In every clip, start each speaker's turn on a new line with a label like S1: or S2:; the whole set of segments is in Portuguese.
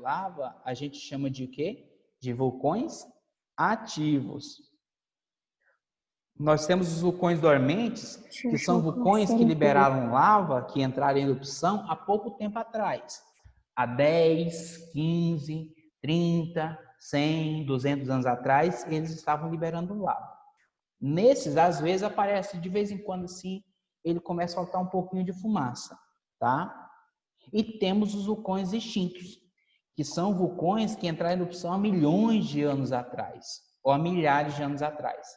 S1: lava, a gente chama de quê? De vulcões ativos. Nós temos os vulcões dormentes, que são vulcões que liberaram lava, que entraram em erupção há pouco tempo atrás. Há 10, 15, 30, 100, 200 anos atrás, eles estavam liberando lava. Nesses, às vezes, aparece de vez em quando, assim, ele começa a soltar um pouquinho de fumaça, tá? E temos os vulcões extintos, que são vulcões que entraram em erupção há milhões de anos atrás, ou há milhares de anos atrás,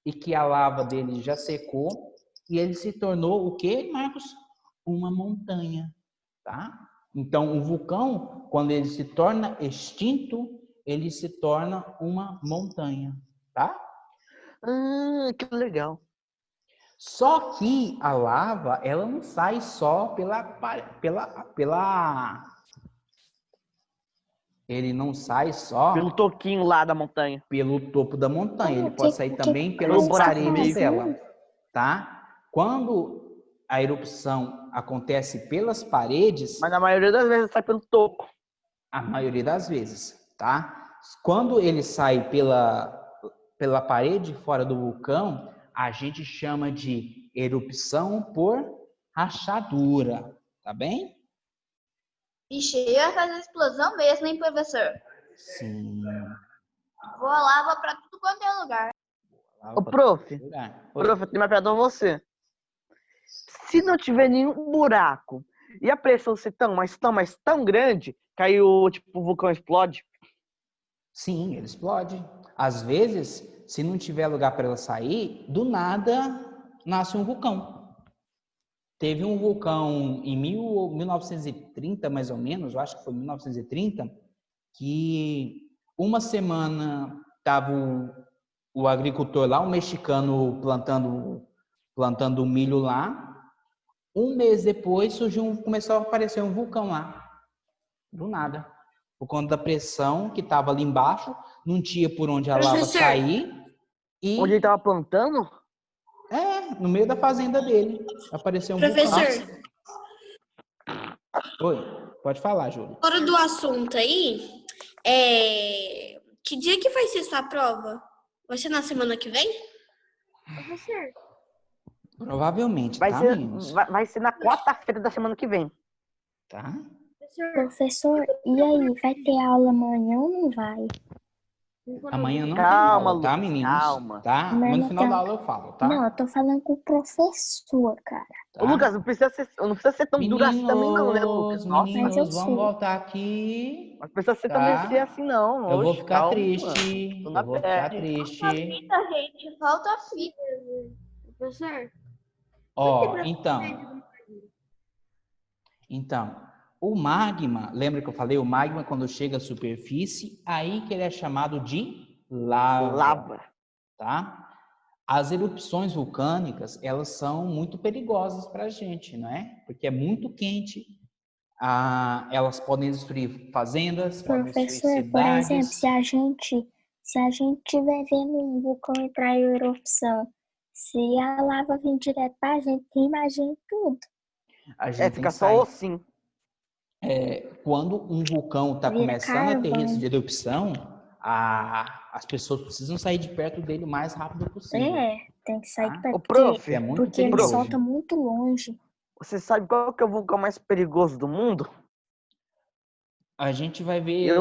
S1: e que a lava dele já secou, e ele se tornou o quê, Marcos? Uma montanha, tá? Então, o vulcão, quando ele se torna extinto, ele se torna uma montanha, tá?
S2: Que legal.
S1: Só que a lava, ela não sai só ele não sai só
S2: Pelo toquinho lá da montanha.
S1: pelo topo da montanha, ele pode sair também
S2: pelo
S1: pelas
S2: buraco
S1: paredes
S2: meio.
S1: dela, tá? Quando a erupção acontece pelas paredes,
S2: Mas na maioria das vezes sai pelo toco.
S1: a maioria das vezes, tá? Quando ele sai pela parede fora do vulcão, a gente chama de erupção por rachadura, tá bem?
S3: Ixi, ia fazer explosão mesmo, hein, professor?
S1: Sim.
S3: Voa lava pra tudo quanto é lugar.
S2: Ô, prof, eu tenho uma pergunta pra você. Se não tiver nenhum buraco e a pressão ser tão grande, caiu, tipo, o vulcão explode?
S1: Sim, ele explode. Às vezes, se não tiver lugar para ela sair, do nada nasce um vulcão. Teve um vulcão em 1930, mais ou menos, eu acho que foi 1930, que uma semana estava o agricultor lá, um mexicano plantando milho lá. Um mês depois começou a aparecer um vulcão lá, do nada. Por conta da pressão que estava ali embaixo, não tinha por onde a lava sair. E
S2: onde ele tava plantando?
S1: no meio da fazenda dele. Apareceu um vulcão. Oi, pode falar, Júlia.
S4: Fora do assunto aí, que dia que vai ser sua prova? Vai ser na semana que vem?
S3: Professor.
S1: Provavelmente,
S2: vai ser na quarta-feira da semana que vem.
S1: Tá?
S5: Professor, e aí, vai ter aula amanhã ou não vai?
S1: Amanhã não
S2: calma,
S1: tem aula, tá, meninos?
S2: Calma.
S1: Tá? Mas no final da aula eu falo, tá?
S5: Não, eu tô falando com o professor, cara.
S1: Tá?
S2: Ô, Lucas, não precisa ser tão duro assim também não, né, Lucas?
S1: Nossa, meninos, vamos voltar aqui.
S2: Mas precisa ser também assim não.
S1: Eu vou ficar triste. Eu vou ficar triste.
S3: Falta fita, gente. Falta fita. Professor.
S1: Ó, então, o magma, lembra que eu falei? O magma, quando chega à superfície, aí que ele é chamado de lava. Tá? As erupções vulcânicas, elas são muito perigosas para a gente, não é? Porque é muito quente. Elas podem destruir fazendas, podem destruir cidades.
S5: Por exemplo, se a gente estiver vendo um vulcão entrar em erupção, se a lava vir direto para a gente, imagina tudo.
S2: Fica só assim.
S1: Quando um vulcão está começando a ter risco de erupção, as pessoas precisam sair de perto dele o mais rápido possível.
S5: Tem que sair de perto,
S1: porque
S5: ele solta muito longe.
S2: Você sabe qual que é o vulcão mais perigoso do mundo?
S1: A gente vai ver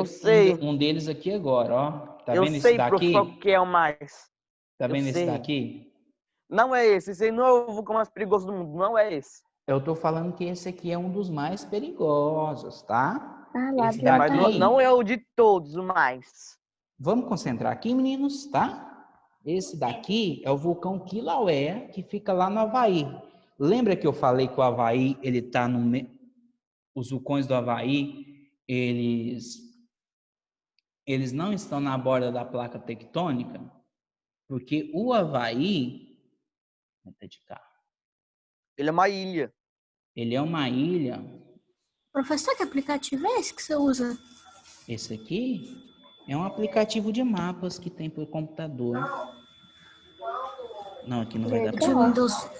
S1: um deles aqui agora, ó. Tá vendo esse daqui?
S2: Eu sei, qual que é o mais.
S1: Tá vendo esse daqui?
S2: Não é esse. Esse aí não é o vulcão mais perigoso do mundo. Não é esse.
S1: Eu tô falando que esse aqui é um dos mais perigosos, tá?
S2: Esse daqui... Mas não é o de todos, o mais.
S1: Vamos concentrar aqui, meninos, tá? Esse daqui é o vulcão Kilauea, que fica lá no Havaí. Lembra que eu falei que o Havaí, ele tá os vulcões do Havaí, eles não estão na borda da placa tectônica? Porque o Havaí...
S2: Ele é uma ilha.
S1: Ele é uma ilha.
S4: Professor, que aplicativo é esse que você usa?
S1: Esse aqui é um aplicativo de mapas que tem por computador. Não, aqui não vai dar pra...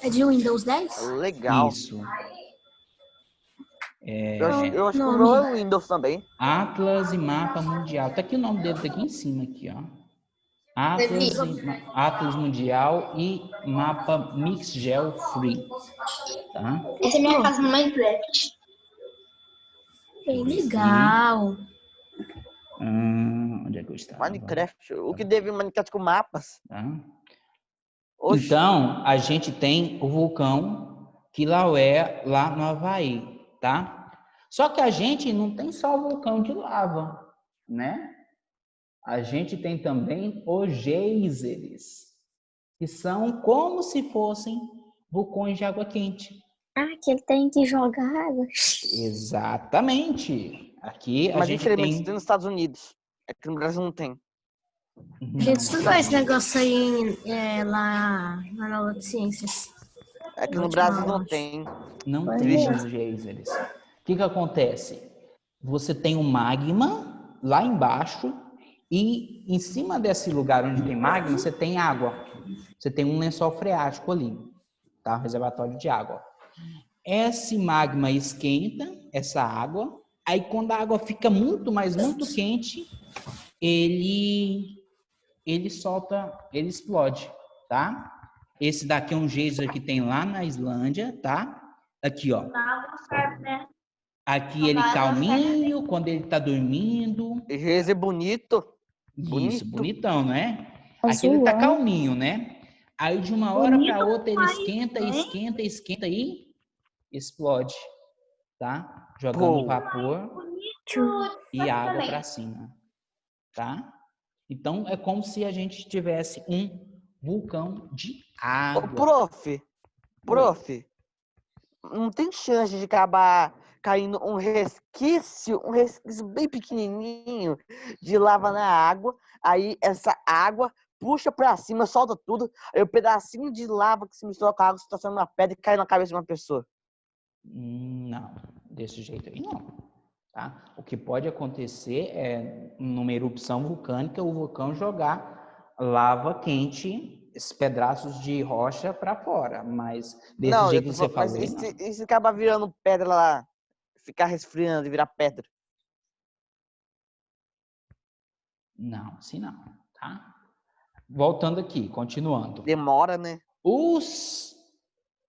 S4: É de Windows 10?
S2: Legal.
S1: Isso.
S2: Eu acho que o meu é o Windows também.
S1: Atlas e Mapa Mundial. Tá aqui o nome dele, tá aqui em cima, aqui, ó. Atlas Mundial e Mapa Mixgel Free. Tá?
S3: Essa é minha casa no Minecraft.
S4: Legal.
S1: Onde é que eu estava?
S2: Minecraft. O que teve Minecraft com mapas?
S1: Tá?
S2: Oxi.
S1: Então, a gente tem o vulcão Kilauea lá no Havaí, tá? Só que a gente não tem só o vulcão de lava, né? A gente tem também os geysers, que são como se fossem vulcões de água quente.
S5: Que ele tem que jogar água.
S1: Exatamente. Aqui a
S2: Mas
S1: gente
S2: infelizmente
S1: tem...
S2: tem nos Estados Unidos. É que no Brasil não tem.
S4: Gente, estudou esse negócio aí lá na aula de ciências.
S2: É que no Brasil não tem.
S1: Não
S5: Pois
S1: tem
S5: é.
S1: os geysers. O que acontece? Você tem um magma lá embaixo e em cima desse lugar onde tem magma, você tem água. Você tem um lençol freático ali, tá? Um reservatório de água. Esse magma esquenta essa água, aí quando a água fica muito quente, ele explode, tá? Esse daqui é um geyser que tem lá na Islândia, tá? Aqui, ó. Aqui ele calminho, quando ele tá dormindo.
S2: Geyser bonito.
S1: Isso, bonitão, não é?
S5: Azulão.
S1: Aqui ele tá calminho, né? Aí de uma hora para outra ele esquenta e explode, tá? Jogando vapor e água para cima, tá? Então é como se a gente tivesse um vulcão de água.
S2: Ô, prof, não tem chance de acabar caindo um resquício bem pequenininho de lava na água, aí essa água puxa pra cima, solta tudo, aí o pedacinho de lava que se mistura com a água se transforma numa pedra e cai na cabeça de uma pessoa.
S1: Não, desse jeito aí não, tá? O que pode acontecer é, numa erupção vulcânica, o vulcão jogar lava quente, esses pedaços de rocha para fora, mas desse jeito que você falou,
S2: e se acabar virando pedra lá, ficar resfriando e virar pedra?
S1: não, assim não, tá? Voltando aqui, continuando.
S2: Demora, né?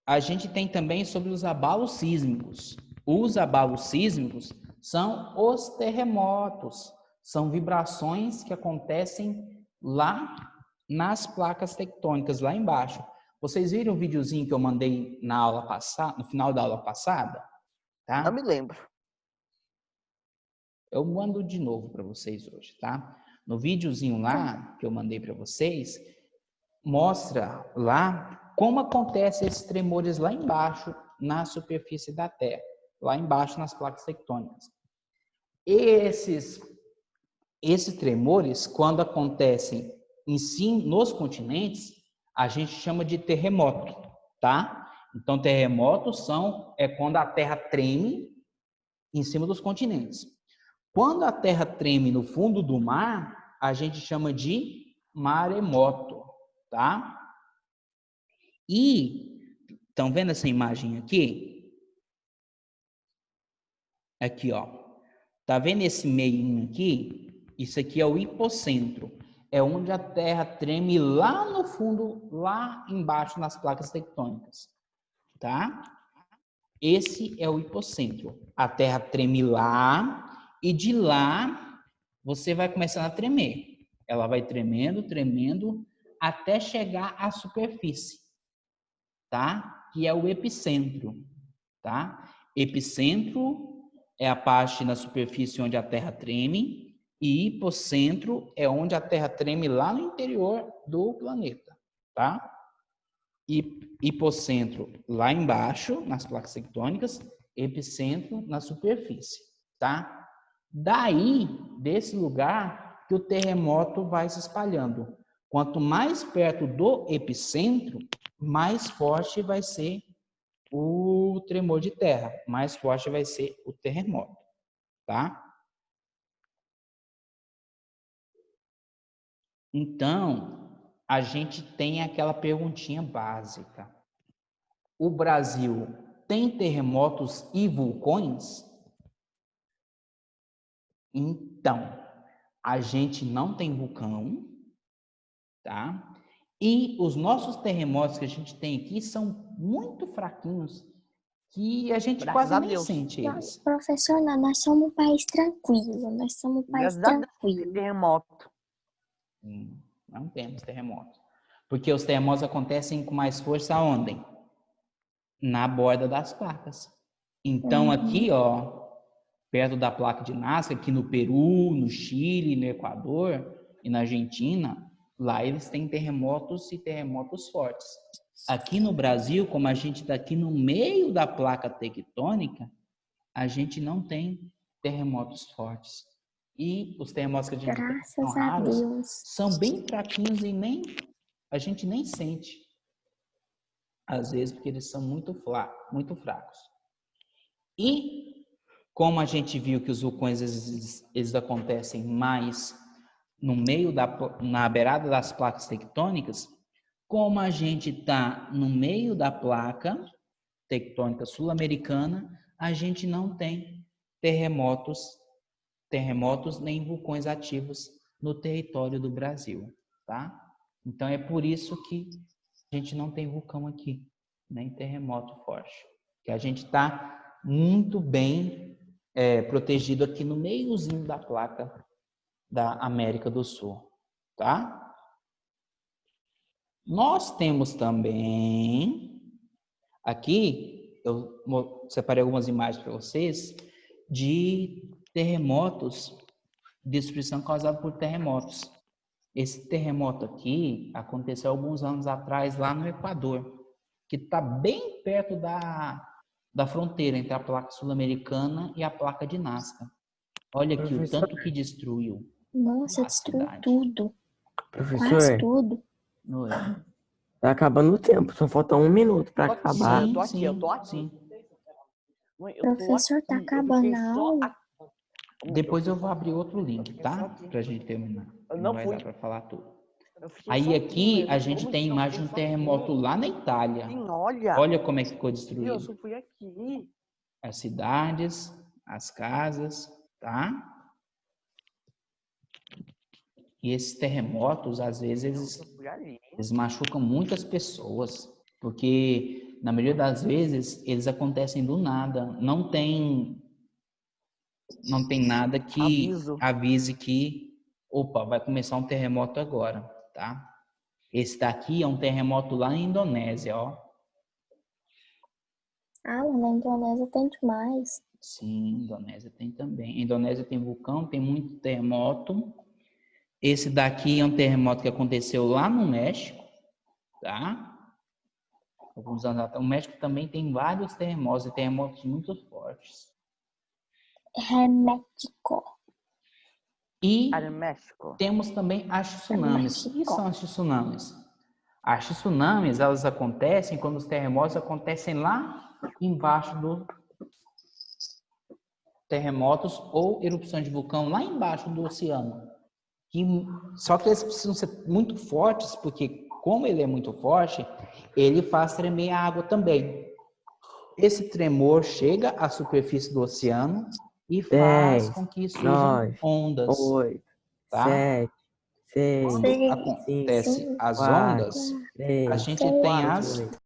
S1: A gente tem também sobre os abalos sísmicos. Os abalos sísmicos são os terremotos, são vibrações que acontecem lá nas placas tectônicas, lá embaixo. Vocês viram o videozinho que eu mandei na aula passada, no final da aula passada? Tá?
S2: Não me lembro.
S1: Eu mando de novo para vocês hoje, tá? No videozinho lá que eu mandei para vocês, mostra lá como acontece esses tremores lá embaixo na superfície da Terra, lá embaixo nas placas tectônicas. Esses tremores, quando acontecem em si, nos continentes, a gente chama de terremoto, tá? Então, terremotos é quando a Terra treme em cima dos continentes. Quando a Terra treme no fundo do mar, a gente chama de maremoto, tá? E, estão vendo essa imagem aqui? Aqui, ó. Tá vendo esse meio aqui? Isso aqui é o hipocentro. É onde a Terra treme lá no fundo, lá embaixo nas placas tectônicas, tá? Esse é o hipocentro. A Terra treme lá e de lá você vai começando a tremer. Ela vai tremendo, tremendo, até chegar à superfície, tá? Que é o epicentro, tá? Epicentro é a parte na superfície onde a Terra treme e hipocentro é onde a Terra treme lá no interior do planeta, tá? Hipocentro lá embaixo, nas placas tectônicas, epicentro na superfície, tá? Daí, desse lugar, que o terremoto vai se espalhando. Quanto mais perto do epicentro, mais forte vai ser o tremor de terra, mais forte vai ser o terremoto, tá? Então, a gente tem aquela perguntinha básica. O Brasil tem terremotos e vulcões? Então, a gente não tem vulcão, tá? E os nossos terremotos que a gente tem aqui são muito fraquinhos, que a gente
S2: Graças
S1: quase
S2: a
S1: nem
S2: Deus.
S1: sente eles.
S5: Professor, nós somos um país tranquilo. Nós somos um país
S2: Graças a Deus que tem
S5: tranquilo.
S2: terremoto.
S1: Não temos terremotos. Porque os terremotos acontecem com mais força aonde? Na borda das placas. Então, aqui, ó, perto da placa de Nazca, aqui no Peru, no Chile, no Equador e na Argentina, lá eles têm terremotos e terremotos fortes. Aqui no Brasil, como a gente está aqui no meio da placa tectônica, a gente não tem terremotos fortes. E os terremotos que a gente tem, que são
S5: Graças a
S1: raros,
S5: Deus.
S1: são bem fraquinhos e a gente nem sente. Às vezes, porque eles são muito fracos. E como a gente viu que os vulcões eles acontecem mais no meio na beirada das placas tectônicas, como a gente está no meio da placa tectônica sul-americana, a gente não tem terremotos nem vulcões ativos no território do Brasil, tá? Então é por isso que a gente não tem vulcão aqui, nem terremoto forte, que a gente está muito bem protegido aqui no meiozinho da placa da América do Sul, tá? Nós temos também, aqui, eu separei algumas imagens para vocês, de terremotos, destruição causada por terremotos. Esse terremoto aqui aconteceu alguns anos atrás lá no Equador, que está bem perto da fronteira entre a placa sul-americana e a placa de Nazca. Olha aqui o tanto que destruiu.
S5: Nossa,
S1: a
S5: destruiu
S1: cidade.
S5: tudo. Quase
S6: Professor,
S5: tudo.
S1: Não é?
S6: tá acabando o tempo, só falta 1 minuto pra acabar.
S2: Eu tô aqui, eu tô aqui.
S1: Sim.
S2: Mãe, eu tô
S5: Professor, tá
S2: aqui, eu
S5: acabando
S2: fiquei
S5: a
S2: só
S5: aula?
S2: aqui.
S1: Depois eu vou abrir outro link, tá? Pra gente terminar.
S2: Eu
S1: Não
S2: não
S1: vai
S2: fui.
S1: dar pra falar tudo.
S2: Eu fiquei
S1: Aí
S2: só
S1: aqui
S2: mas
S1: a
S2: eu
S1: gente
S2: tô
S1: tem
S2: muito-
S1: imagem de um terremoto lá na Itália.
S2: Sim, olha.
S1: Olha como é que ficou
S2: Eu
S1: destruído.
S2: só fui aqui.
S1: As cidades, as casas, tá? E esses terremotos, às vezes,
S2: Eu fui ali.
S1: eles machucam muitas pessoas, porque na maioria das vezes eles acontecem do nada. Não tem nada que avise que, opa, vai começar um terremoto agora, tá? Esse daqui é um terremoto lá na Indonésia, ó.
S5: Ah, lá na Indonésia tem demais.
S1: Sim, Indonésia tem também. Indonésia tem vulcão, tem muito terremoto. Esse daqui é um terremoto que aconteceu lá no México, tá? Alguns anos atrás. O México também tem vários terremotos, e terremotos muito fortes.
S5: Remédico.
S1: E
S2: Para o México.
S1: temos também as tsunamis. O que são as tsunamis? As tsunamis, elas acontecem quando os terremotos acontecem lá embaixo do terremotos ou erupções de vulcão lá embaixo do oceano. Só que eles precisam ser muito fortes, porque como ele é muito forte, ele faz tremer a água também. Esse tremor chega à superfície do oceano e faz
S6: 10,
S1: com que surjam
S6: 9,
S1: ondas.
S6: 8,
S1: Tá?
S6: 7, 6,
S1: Quando acontece
S6: 5,
S1: as
S6: 4,
S1: ondas, a
S6: 3,
S1: gente tem as
S6: 2,